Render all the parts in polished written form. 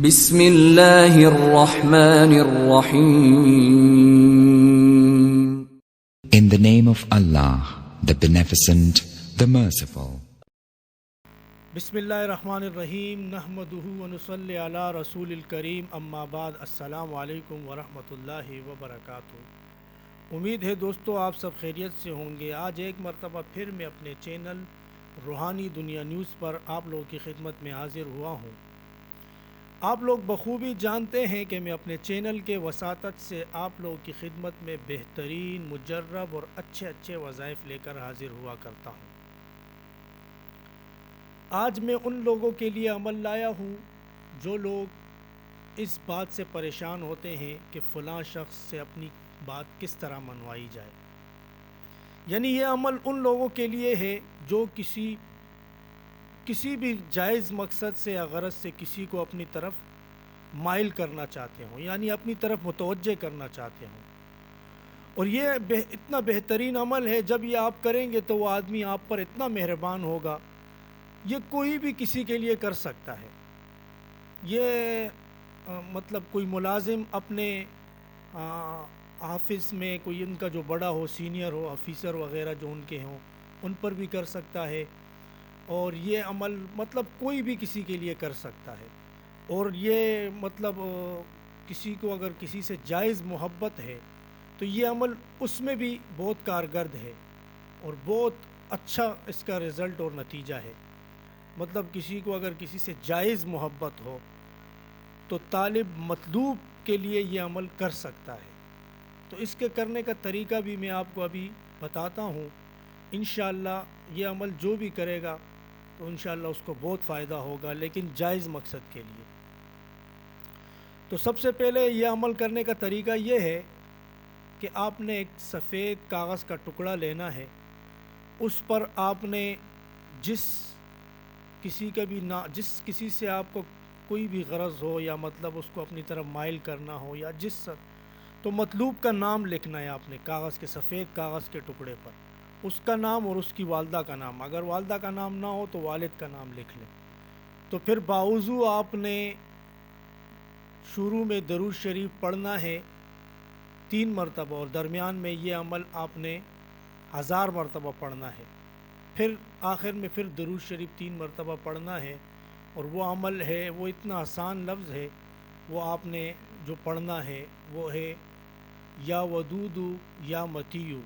بسم اللہ الرحمن الرحیم. In the name of Allah, the Beneficent, the Merciful. بسم اللہ الرحمن الرحیم نحمدہ ونصلی علی رسول الکریم اما بعد السلام علیکم ورحمۃ اللہ وبرکاتہ. امید ہے دوستو آپ سب خیریت سے ہوں گے. آج ایک مرتبہ پھر میں اپنے چینل روحانی دنیا نیوز پر آپ لوگوں کی خدمت میں حاضر ہوا ہوں. آپ لوگ بخوبی جانتے ہیں کہ میں اپنے چینل کے وساطت سے آپ لوگوں کی خدمت میں بہترین مجرب اور اچھے وظائف لے کر حاضر ہوا کرتا ہوں. آج میں ان لوگوں کے لیے عمل لایا ہوں جو لوگ اس بات سے پریشان ہوتے ہیں کہ فلاں شخص سے اپنی بات کس طرح منوائی جائے. یعنی یہ عمل ان لوگوں کے لیے ہے جو کسی بھی جائز مقصد سے یا غرض سے کسی کو اپنی طرف مائل کرنا چاہتے ہوں، یعنی اپنی طرف متوجہ کرنا چاہتے ہوں. اور یہ اتنا بہترین عمل ہے، جب یہ آپ کریں گے تو وہ آدمی آپ پر اتنا مہربان ہوگا. یہ کوئی بھی کسی کے لیے کر سکتا ہے. یہ مطلب کوئی ملازم اپنے آفس میں کوئی ان کا جو بڑا ہو، سینئر ہو، آفیسر وغیرہ جو ان کے ہوں، ان پر بھی کر سکتا ہے. اور یہ عمل مطلب کوئی بھی کسی کے لیے کر سکتا ہے. اور یہ مطلب کسی کو اگر کسی سے جائز محبت ہے تو یہ عمل اس میں بھی بہت کارگرد ہے اور بہت اچھا اس کا رزلٹ اور نتیجہ ہے. مطلب کسی کو اگر کسی سے جائز محبت ہو تو طالب مطلوب کے لیے یہ عمل کر سکتا ہے. تو اس کے کرنے کا طریقہ بھی میں آپ کو ابھی بتاتا ہوں. انشاءاللہ یہ عمل جو بھی کرے گا تو انشاءاللہ اس کو بہت فائدہ ہوگا، لیکن جائز مقصد کے لیے. تو سب سے پہلے یہ عمل کرنے کا طریقہ یہ ہے کہ آپ نے ایک سفید کاغذ کا ٹکڑا لینا ہے. اس پر آپ نے جس کسی سے آپ کو کوئی بھی غرض ہو یا مطلب اس کو اپنی طرف مائل کرنا ہو یا تو مطلوب کا نام لکھنا ہے آپ نے کاغذ کے سفید کاغذ کے ٹکڑے پر. اس کا نام اور اس کی والدہ کا نام، اگر والدہ کا نام نہ ہو تو والد کا نام لکھ لیں. تو پھر باوضو آپ نے شروع میں درود شریف پڑھنا ہے 3 مرتبہ، اور درمیان میں یہ عمل آپ نے 1000 مرتبہ پڑھنا ہے. پھر آخر میں پھر درود شریف 3 مرتبہ پڑھنا ہے. اور وہ عمل ہے، وہ اتنا آسان لفظ ہے، وہ آپ نے جو پڑھنا ہے وہ ہے یا ودودو یا متیو.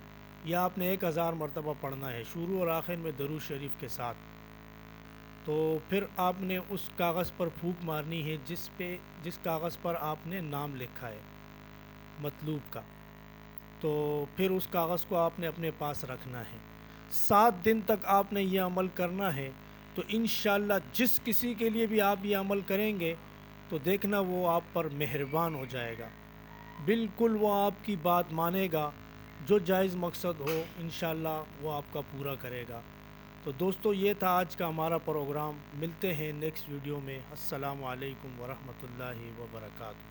یہ آپ نے 1000 مرتبہ پڑھنا ہے شروع اور آخر میں درود شریف کے ساتھ. تو پھر آپ نے اس کاغذ پر پھونک مارنی ہے جس کاغذ پر آپ نے نام لکھا ہے مطلوب کا. تو پھر اس کاغذ کو آپ نے اپنے پاس رکھنا ہے. 7 دن تک آپ نے یہ عمل کرنا ہے. تو انشاءاللہ جس کسی کے لیے بھی آپ یہ عمل کریں گے تو دیکھنا وہ آپ پر مہربان ہو جائے گا. بالکل وہ آپ کی بات مانے گا. جو جائز مقصد ہو انشاءاللہ وہ آپ کا پورا کرے گا. تو دوستو یہ تھا آج کا ہمارا پروگرام. ملتے ہیں نیکسٹ ویڈیو میں. السلام علیکم ورحمۃ اللہ وبرکاتہ.